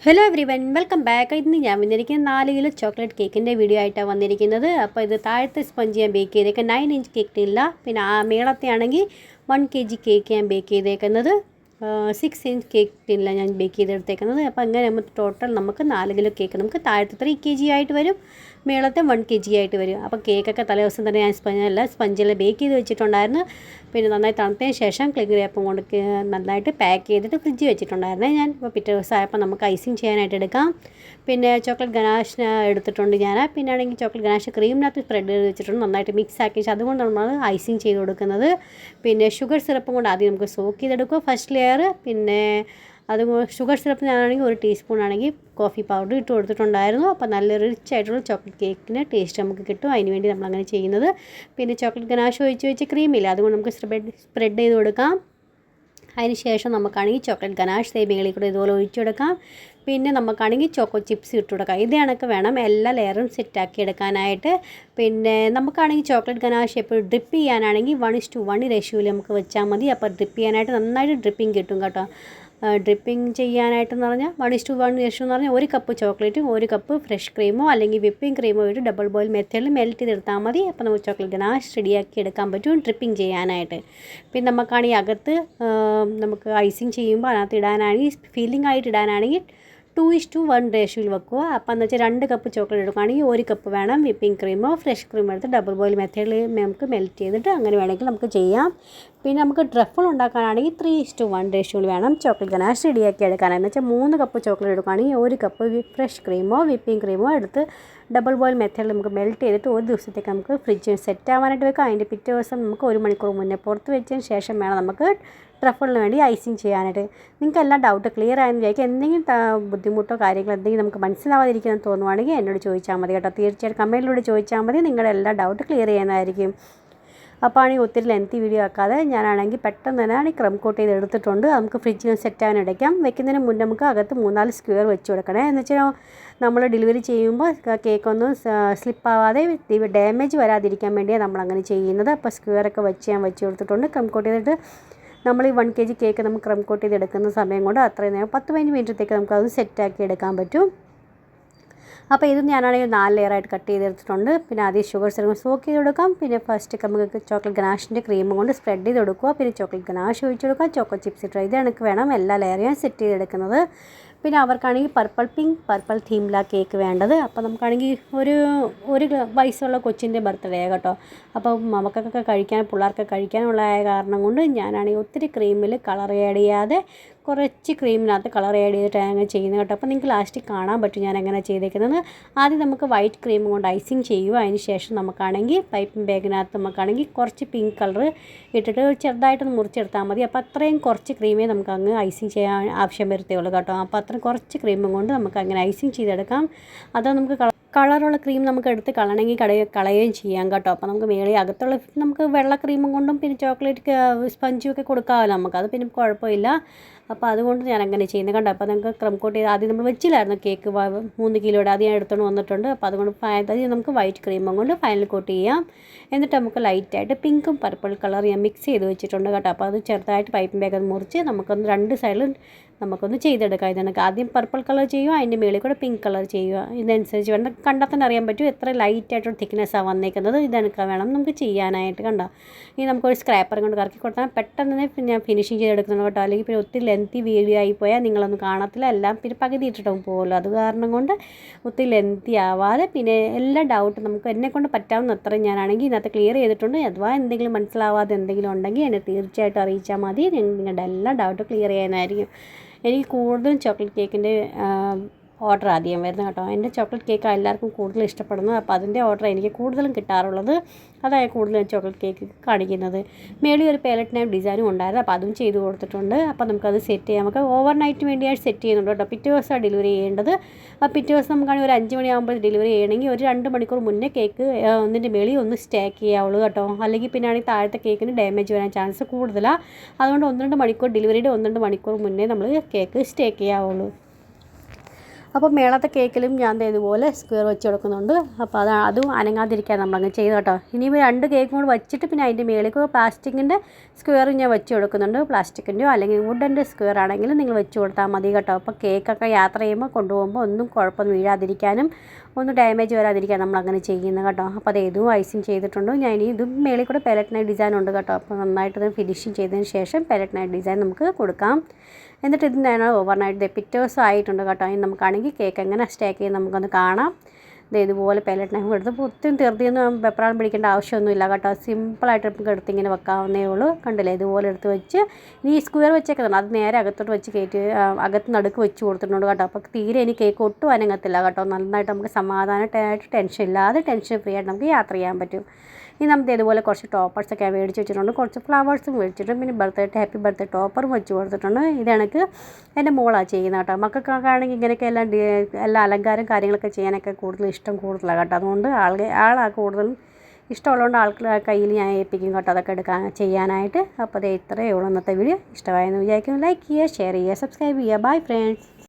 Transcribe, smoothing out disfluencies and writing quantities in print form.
Hello every one welcome back. ഇന്ന് ഞാൻ വന്നിരിക്കുന്നത് 4 കിലോ ചോക്ലേറ്റ് കേക്കിൻ്റെ വീഡിയോ ആയിട്ടാണ് വന്നിരിക്കുന്നത്. അപ്പോൾ ഇത് താഴത്തെ സ്പഞ്ച് ഞാൻ ബേക്ക് ചെയ്തേക്കാം. 9 ഇഞ്ച് കേക്ക് ഇല്ല. പിന്നെ ആ മേളത്തെ ആണെങ്കിൽ 1 kg കേക്ക് ഞാൻ ബേക്ക് ചെയ്തേക്കുന്നത്. 6 ഇഞ്ച് കേക്ക് ടിന്നില്ല ഞാൻ ബേക്ക് ചെയ്തെടുത്തേക്കുന്നത്. അപ്പോൾ അങ്ങനെ ടോട്ടൽ നമുക്ക് 4 കിലോ കേക്ക് നമുക്ക് താഴത്തെ 3 kg ആയിട്ട് വരും, മേളത്തെ 1 kg ആയിട്ട് വരും. അപ്പോൾ കേക്കൊക്കെ തലേദിവസം തന്നെ ഞാൻ സ്പഞ്ചിൽ ബേക്ക് ചെയ്ത് വെച്ചിട്ടുണ്ടായിരുന്നു. പിന്നെ നന്നായി തണുത്തതിന് ശേഷം ക്ലിംഗ് റാപ്പും കൊണ്ട് നന്നായിട്ട് പാക്ക് ചെയ്തിട്ട് ഫ്രിഡ്ജിൽ വെച്ചിട്ടുണ്ടായിരുന്നേ ഞാൻ. ഇപ്പോൾ പിറ്റേ ദിവസം ആയപ്പോൾ നമുക്ക് ഐസിങ് ചെയ്യാനായിട്ട് എടുക്കാം. പിന്നെ ചോക്ലേറ്റ് ഗനാഷ് എടുത്തിട്ടുണ്ട് ഞാൻ. പിന്നെ ആണെങ്കിൽ ചോക്ലേറ്റ് ഗനാഷ് ക്രീമിനകത്ത് സ്പ്രെഡ് ചെയ്ത് വെച്ചിട്ടുണ്ട്, നന്നായിട്ട് മിക്സ് ആക്കി വെച്ച് അതുകൊണ്ട് നമ്മൾ ഐസിങ് ചെയ്ത് കൊടുക്കുന്നത്. പിന്നെ ഷുഗർ സിറപ്പും കൊണ്ട് ആദ്യം നമുക്ക് സോക്ക് ചെയ്തെടുക്കുക ഫസ്റ്റ് ലെയർ. പിന്നെ അത് ഷുഗർ സിറപ്പ് ഞാനാണെങ്കിൽ 1 ടീസ്പൂൺ ആണെങ്കിൽ കോഫി പൗഡർ ഇട്ട് കൊടുത്തിട്ടുണ്ടായിരുന്നു. അപ്പോൾ നല്ല റിച്ച് ആയിട്ടുള്ള ചോക്ലേറ്റ് കേക്കിന് ടേസ്റ്റ് നമുക്ക് കിട്ടും. അതിന് വേണ്ടി നമ്മളങ്ങനെ ചെയ്യുന്നത്. പിന്നെ ചോക്ലേറ്റ് ഗനാഷ് ഒഴിച്ച് വെച്ച് ക്രീമില്ല, അതുകൊണ്ട് നമുക്ക് സ്പ്രെഡ് ചെയ്ത് കൊടുക്കാം. അതിന് ശേഷം നമുക്കാണെങ്കിൽ ചോക്ലേറ്റ് ഗനാഷ് മേളിൽ കൂടെ ഇതുപോലെ ഒഴിച്ചു കൊടുക്കാം. പിന്നെ നമുക്കാണെങ്കിൽ ചോക്കോ ചിപ്സ് ഇട്ട് കൊടുക്കാം. ഇത് കണക്ക് വേണം എല്ലാ ലെയറും സെറ്റാക്കി എടുക്കാനായിട്ട്. പിന്നെ നമുക്കാണെങ്കിൽ ചോക്ലേറ്റ് ഗനാഷ് എപ്പോഴും ഡ്രിപ്പ് ചെയ്യാനാണെങ്കിൽ 1:1 റേഷ്യോയിൽ നമുക്ക് വെച്ചാൽ മതി. അപ്പോൾ ഡ്രിപ്പ് ചെയ്യാനായിട്ട് നന്നായിട്ട് ഡ്രിപ്പിംഗ് കിട്ടും കേട്ടോ. ഡ്രിപ്പിംഗ് ചെയ്യാനായിട്ടെന്ന് പറഞ്ഞാൽ 1:1 റേഷ്യോ എന്ന് പറഞ്ഞാൽ 1 കപ്പ് ചോക്ലേറ്റും 1 കപ്പ് ഫ്രഷ് ക്രീമോ അല്ലെങ്കിൽ വിപ്പിംഗ് ക്രീമോ ഇട്ട് ഡബിൾ ബോയിൽ മെത്തേഡിൽ മെൽറ്റ് ചെയ്തെടുത്താൽ മതി. അപ്പോൾ നമുക്ക് ചോക്ലേറ്റ് ഗനാഷ് റെഡിയാക്കി എടുക്കാൻ പറ്റും ഡ്രിപ്പിംഗ് ചെയ്യാനായിട്ട്. പിന്നെ നമുക്കാണെങ്കിൽ അകത്ത് നമുക്ക് ഐസിങ് ചെയ്യുമ്പോൾ അതിനകത്ത് ഇടാനാണെങ്കിൽ ഫില്ലിംഗ് ആയിട്ട് ഇടാനാണെങ്കിൽ 2:1 റേഷ്യോയിൽ വെക്കുക. അപ്പോൾ എന്ന് വെച്ചാൽ 2 കപ്പ് ചോക്ലേറ്റ് എടുക്കുകയാണെങ്കിൽ 1 കപ്പ് വേണം വിപ്പിംഗ് ക്രീമോ ഫ്രഷ് ക്രീമോ എടുത്ത് ഡബിൾ ബോയിൽ മെത്തേഡിൽ നമുക്ക് മെൽറ്റ് ചെയ്തിട്ട് അങ്ങനെ വേണമെങ്കിൽ നമുക്ക് ചെയ്യാം. പിന്നെ നമുക്ക് ട്രഫിൾ ഉണ്ടാക്കാനാണെങ്കിൽ 3:1 റേഷ്യോയിൽ വേണം ചോക്ലേറ്റ് ഗനാഷ് റെഡിയാക്കി എടുക്കാനെന്ന് വെച്ചാൽ 3 കപ്പ് ചോക്ലേറ്റ് എടുക്കുകയാണെങ്കിൽ 1 കപ്പ് ഫ്രഷ് ക്രീമോ വിപ്പിംഗ് ക്രീമോ എടുത്ത് ഡബിൾ ബോയിൽ മെത്തേഡിൽ നമുക്ക് മെൽറ്റ് ചെയ്തിട്ട് ഒരു ദിവസത്തേക്ക് നമുക്ക് ഫ്രിഡ്ജിൽ സെറ്റ് ആവാനായിട്ട് വെക്കാം. അതിൻ്റെ പിറ്റേ ദിവസം നമുക്ക് 1 മണിക്കൂർ മുന്നേ പുറത്ത് വെച്ചതിന് ശേഷം വേണം നമുക്ക് ട്രഫിളിന് വേണ്ടി ഐസിങ് ചെയ്യാനായിട്ട്. നിങ്ങൾക്ക് എല്ലാ ഡൗട്ട് ക്ലിയർ ആയെന്ന് വിചാരിക്കും. എന്തെങ്കിലും ബുദ്ധിമുട്ടോ കാര്യങ്ങളോ എന്തെങ്കിലും നമുക്ക് മനസ്സിലാവാതിരിക്കുമെന്ന് തോന്നുവാണെങ്കിൽ എന്നോട് ചോദിച്ചാൽ മതി കേട്ടോ. തീർച്ചയായിട്ടും കമൻറ്റിലൂടെ ചോദിച്ചാൽ മതി, നിങ്ങളുടെ എല്ലാ ഡൗട്ട് ക്ലിയർ ചെയ്യുന്നതായിരിക്കും. അപ്പോൾ ആണെങ്കിൽ ഒത്തിരി ലെങ്തി വീഡിയോ ആക്കാതെ ഞാനാണെങ്കിൽ പെട്ടെന്ന് തന്നെ ക്രം കോട്ട് ചെയ്ത് എടുത്തിട്ടുണ്ട്. നമുക്ക് ഫ്രിഡ്ജിൽ സെറ്റ് ആവാൻ ഇടയ്ക്കാം. വെക്കുന്നതിന് മുന്നേ നമുക്ക് അകത്ത് 3-4 സ്ക്വയർ വെച്ച് കൊടുക്കണേ. എന്ന് വെച്ചാൽ നമ്മൾ ഡെലിവറി ചെയ്യുമ്പോൾ കേക്കൊന്നും സ്ലിപ്പാവാതെ ഡാമേജ് വരാതിരിക്കാൻ വേണ്ടിയാണ് നമ്മളങ്ങനെ ചെയ്യുന്നത്. അപ്പോൾ സ്ക്വയറൊക്കെ ഞാൻ വെച്ച് കൊടുത്തിട്ടുണ്ട്. ക്രം കോട്ട് ചെയ്തിട്ട് നമ്മൾ ഈ 1 kg കേക്ക് നമുക്ക് ക്രം കോട്ട് ചെയ്ത് എടുക്കുന്ന സമയം കൊണ്ട് അത്രയും നേരം 10-15 മിനിറ്റത്തേക്ക് നമുക്കത് സെറ്റാക്കി എടുക്കാൻ പറ്റും. അപ്പോൾ ഇത് ഞാനാണെങ്കിൽ 4 ലെയറായിട്ട് കട്ട് ചെയ്തെടുത്തിട്ടുണ്ട്. പിന്നെ ആദ്യം ഷുഗർ സിറപ്പ് സോക്ക് ചെയ്ത് കൊടുക്കാം. പിന്നെ ഫസ്റ്റ് നമുക്ക് ചോക്ലേറ്റ് ഗനാഷിൻ്റെ ക്രീം കൊണ്ട് സ്പ്രെഡ് ചെയ്ത് കൊടുക്കുക. പിന്നെ ചോക്ലേറ്റ് ഗനാഷ് ഒഴിച്ച് കൊടുക്കുക. ചോക്കോ ചിപ്സ് ഇട്ട് ഇത് എനിക്ക് വേണം എല്ലാ ലെയറും സെറ്റ് ചെയ്തെടുക്കുന്നത്. പിന്നെ അവർക്കാണെങ്കിൽ പർപ്പിൾ തീമിലാണ് കേക്ക് വേണ്ടത്. അപ്പോൾ നമുക്കാണെങ്കിൽ ഒരു വയസ്സുള്ള കൊച്ചിൻ്റെ ബർത്ത്ഡേ കേട്ടോ. അപ്പോൾ നമുക്കൊക്കെ പിള്ളേർക്ക് കഴിക്കാനുള്ള കാരണം കൊണ്ട് ഞാനാണെങ്കിൽ ഒത്തിരി ക്രീമിൽ കളർ ആഡ് ചെയ്യാതെ കുറച്ച് ക്രീമിനകത്ത് കളർ ആഡ് ചെയ്തിട്ട് അങ്ങനെ ചെയ്യുന്നത് കേട്ടോ. അപ്പോൾ നിങ്ങൾക്ക് ലാസ്റ്റ് കാണാൻ പറ്റും ഞാൻ എങ്ങനെ ചെയ്തേക്കുന്നത്. ആദ്യം നമുക്ക് വൈറ്റ് ക്രീം കൊണ്ട് ഐസിങ് ചെയ്യുക. അതിന് ശേഷം നമുക്കാണെങ്കിൽ പൈപ്പിംഗ് ബാഗിനകത്ത് നമുക്കാണെങ്കിൽ കുറച്ച് പിങ്ക് കളർ ഇട്ടിട്ട് ചെറുതായിട്ടൊന്ന് മുറിച്ചെടുത്താൽ മതി. അപ്പോൾ അത്രയും കുറച്ച് ക്രീമേ നമുക്ക് അങ്ങ് ഐസിങ് ചെയ്യാൻ ആവശ്യം വരത്തേയുള്ളൂ കേട്ടോ. അപ്പോൾ അത്രയും കുറച്ച് ക്രീമും കൊണ്ട് നമുക്ക് അങ്ങനെ ഐസിങ് ചെയ്തെടുക്കാം. അത് നമുക്ക് കളറുള്ള ക്രീം നമുക്ക് എടുത്ത് കളയണമെങ്കിൽ കളയുകയും ചെയ്യാം കേട്ടോ. അപ്പോൾ നമുക്ക് മേളിൽ അകത്തുള്ള നമുക്ക് വെള്ള ക്രീമും കൊണ്ടും പിന്നെ ചോക്ലേറ്റ് സ്പഞ്ചും ഒക്കെ കൊടുക്കാമല്ലോ നമുക്കത്, പിന്നെ കുഴപ്പമില്ല. അപ്പോൾ അതുകൊണ്ട് ഞാൻ അങ്ങനെ ചെയ്യുന്നത് കണ്ടോ. അപ്പോൾ നമുക്ക് ക്രം കോട്ട് ചെയ്ത് ആദ്യം നമ്മൾ വെച്ചില്ലായിരുന്നു കേക്ക് 3 കിലോയുടെ അത് ഞാൻ എടുത്തുകൊണ്ട് വന്നിട്ടുണ്ട്. അപ്പോൾ അതുകൊണ്ട് നമുക്ക് വൈറ്റ് ക്രീമും കൊണ്ട് ഫൈനൽ കോട്ട് ചെയ്യാം. എന്നിട്ട് നമുക്ക് ലൈറ്റായിട്ട് പിങ്കും പർപ്പിൾ കളർ ഞാൻ മിക്സ് ചെയ്ത് വെച്ചിട്ടുണ്ട് കേട്ടോ. അപ്പോൾ അത് ചെറുതായിട്ട് പൈപ്പിംഗ് ബാഗ് മുറിച്ച് നമുക്കൊന്ന് 2 സൈഡിലും നമുക്കൊന്ന് ചെയ്തെടുക്കാം. ഇതെനിക്ക് ആദ്യം പർപ്പിൾ കളർ ചെയ്യുക, അതിൻ്റെ മേളിൽ കൂടെ പിങ്ക് കളർ ചെയ്യുക. ഇതനുസരിച്ച് വേണം കണ്ടാൽ തന്നെ അറിയാൻ പറ്റും എത്ര ലൈറ്റായിട്ടൊരു തിക്നെസ്സാണ് വന്നേക്കുന്നത്. ഇതെനിക്ക് വേണം നമുക്ക് ചെയ്യാനായിട്ട് കണ്ടോ. ഇനി നമുക്കൊരു സ്ക്രാപ്പർ കൊണ്ട് കറക്കി കൊടുത്താൽ പെട്ടെന്ന് തന്നെ ഞാൻ ഫിനിഷിങ് ചെയ്തെടുക്കുന്നു കേട്ടോ. അല്ലെങ്കിൽ പിന്നെ ഒത്തിരി ലെങ്തി വീഡിയോ ആയിപ്പോയാൽ നിങ്ങളൊന്നും കാണത്തില്ല, എല്ലാം പിന്നെ പകുതി ഇട്ടിട്ടും പോകുമല്ലോ. അത് കാരണം കൊണ്ട് ഒത്തിരി ലെങ്തി ആവാതെ പിന്നെ എല്ലാ ഡൗട്ടും നമുക്ക് എന്നെക്കൊണ്ട് പറ്റാവുന്ന അത്രയും ഞാനാണെങ്കിൽ ഇതിനകത്ത് ക്ലിയർ ചെയ്തിട്ടുണ്ട്. അഥവാ എന്തെങ്കിലും മനസ്സിലാവാതെ എന്തെങ്കിലും ഉണ്ടെങ്കിൽ എന്നെ തീർച്ചയായിട്ടും അറിയിച്ചാൽ മതി. നിങ്ങളുടെ എല്ലാ ഡൗട്ടും ക്ലിയർ ചെയ്യാനായിരിക്കും. എനിക്ക് കൂടുതലും ചോക്ലേറ്റ് കേക്കിൻ്റെ ഓർഡർ ആദ്യം വരുന്നത് കേട്ടോ. എൻ്റെ ചോക്ലേറ്റ് കേക്ക് എല്ലാവർക്കും കൂടുതൽ ഇഷ്ടപ്പെടുന്നത്. അപ്പോൾ അതിൻ്റെ ഓർഡർ എനിക്ക് കൂടുതലും കിട്ടാറുള്ളത്. അതായത് കൂടുതലും ചോക്ലേറ്റ് കേക്ക് കാണിക്കുന്നത്. മേളിൽ ഒരു പാലറ്റ് നൈഫ് ഡിസൈനും ഉണ്ടായിരുന്നു. അപ്പോൾ അതും ചെയ്ത് കൊടുത്തിട്ടുണ്ട്. അപ്പോൾ നമുക്കത് സെറ്റ് ചെയ്യാം. നമുക്ക് ഓവർ നൈറ്റ് വേണ്ടിയായിട്ട് സെറ്റ് ചെയ്യുന്നുണ്ട് കേട്ടോ. പിറ്റേ ദിവസമാണ് ഡെലിവറി ചെയ്യേണ്ടത്. അപ്പോൾ പിറ്റേ ദിവസം നമുക്കാണെങ്കിൽ ഒരു 5 മണിയാകുമ്പോൾ ഡെലിവറി ചെയ്യണമെങ്കിൽ ഒരു 2 മണിക്കൂർ മുന്നേ കേക്ക് ഒന്നിൻ്റെ മേളിൽ ഒന്ന് സ്റ്റാക്ക് ചെയ്യാവുള്ളൂ കേട്ടോ. അല്ലെങ്കിൽ പിന്നെ ആണെങ്കിൽ താഴത്തെ കേക്കിന് ഡാമേജ് വരാൻ ചാൻസ് കൂടുതലാണ്. അതുകൊണ്ട് 1-2 മണിക്കൂർ ഡെലിവറിയുടെ 1-2 മണിക്കൂർ മുന്നേ നമ്മൾ കേക്ക് സ്റ്റേക്ക് ചെയ്യാവുള്ളൂ. അപ്പോൾ മേളത്തെ കേക്കിലും ഞാൻ ഇതുപോലെ സ്ക്വയർ വെച്ച് കൊടുക്കുന്നുണ്ട്. അപ്പോൾ അതും അനങ്ങാതിരിക്കാൻ നമ്മളങ്ങ് ചെയ്തു കേട്ടോ. ഇനി 2 കേക്കും കൂടെ വെച്ചിട്ട് പിന്നെ അതിൻ്റെ മേലേക്ക് പ്ലാസ്റ്റിക്കിൻ്റെ സ്ക്വയറും ഞാൻ വെച്ച് കൊടുക്കുന്നുണ്ട്. പ്ലാസ്റ്റിക്കിൻ്റെയോ അല്ലെങ്കിൽ വുഡൻ്റെ സ്ക്വയർ ആണെങ്കിലും നിങ്ങൾ വെച്ച് കൊടുത്താൽ മതി കേട്ടോ. അപ്പോൾ കേക്കൊക്കെ യാത്ര ചെയ്യുമ്പോൾ കൊണ്ടുപോകുമ്പോൾ ഒന്നും കുഴപ്പം വീഴാതിരിക്കാനും ഒന്നും ഡാമേജ് വരാതിരിക്കാൻ നമ്മളങ്ങനെ ചെയ്യുന്നത് കേട്ടോ. അപ്പോൾ അത് ഇതും ഐസിങ് ചെയ്തിട്ടുണ്ട്. ഞാൻ ഇനി ഇതും മേളിൽ കൂടെ പെലറ്റ് നൈറ്റ് ഡിസൈൻ ഉണ്ട് കേട്ടോ. അപ്പോൾ നന്നായിട്ട് ഫിനിഷിങ് ചെയ്തതിന് ശേഷം പെലറ്റ് നൈറ്റ് ഡിസൈൻ നമുക്ക് കൊടുക്കാം. എന്നിട്ട് ഇതിന് ഓവർനൈറ്റ് പിറ്റേ ദിവസം ആയിട്ടുണ്ട് കേട്ടോ. ഇനി നമുക്കാണെങ്കിൽ കേക്ക് എങ്ങനെ സ്റ്റേക്ക് ചെയ്ത് നമുക്കൊന്ന് കാണാം. ഇതുപോലെ പെലറ്റ് നൈഫ് എടുത്തപ്പോൾ ഒത്തിരി തീർത്തിയൊന്നും വെപ്രാളം പിടിക്കേണ്ട ആവശ്യമൊന്നുമില്ല കേട്ടോ. സിമ്പിളായിട്ട് നമുക്ക് എടുത്ത് ഇങ്ങനെ വെക്കാവുന്നേ ഉള്ളൂ. കണ്ടില്ലേ, ഇതുപോലെ എടുത്ത് വെച്ച് ഇനി ഈ സ്ക്വയർ വെച്ചേക്കുന്നുണ്ട് അത് നേരെ അകത്തോട്ട് വെച്ച് കയറ്റി അകത്ത് നടുക്ക് വെച്ച് കൊടുത്തിട്ടുണ്ട് കേട്ടോ. അപ്പോൾ തീരെ ഇനി കേക്ക് ഒട്ടും അനങ്ങത്തില്ല കേട്ടോ. നന്നായിട്ട് നമുക്ക് സമാധാനമായിട്ട് ടെൻഷൻ ഇല്ലാതെ ടെൻഷൻ ഫ്രീ ആയിട്ട് നമുക്ക് യാത്ര ചെയ്യാൻ പറ്റും. ഇനി നമുക്ക് ഇതുപോലെ കുറച്ച് ടോപ്പേഴ്സൊക്കെ മേടിച്ച് വെച്ചിട്ടുണ്ട്. കുറച്ച് ഫ്ലവേഴ്സും മേടിച്ചിട്ടുണ്ട്. പിന്നെ ഹാപ്പി ബർത്ത്ഡേ ടോപ്പറും വെച്ച് കൊടുത്തിട്ടുണ്ട്. ഇത് എനിക്ക് എൻ്റെ മോളാണ് ചെയ്യുന്നത് കേട്ടോ. മക്കൾക്കൊക്കെ ആണെങ്കിൽ ഇങ്ങനെയൊക്കെ എല്ലാ അലങ്കാരം കാര്യങ്ങളൊക്കെ ചെയ്യാനൊക്കെ കൂടുതൽ ഇഷ്ടം കൂടുതലാണ് കേട്ടോ. അതുകൊണ്ട് ആളാ കൂടുതലും ഇഷ്ടമുള്ളതുകൊണ്ട് ആൾക്ക് കയ്യിൽ ഞാൻ ഏൽപ്പിക്കും കേട്ടോ അതൊക്കെ ചെയ്യാനായിട്ട്. അപ്പോൾ ഇത്രയേ ഉള്ളൂ ഇന്നത്തെ വീഡിയോ. ഇഷ്ടമായെന്ന് വിചാരിക്കുന്നു. ലൈക്ക് ചെയ്യുക, ഷെയർ ചെയ്യുക, സബ്സ്ക്രൈബ് ചെയ്യുക. Bye friends.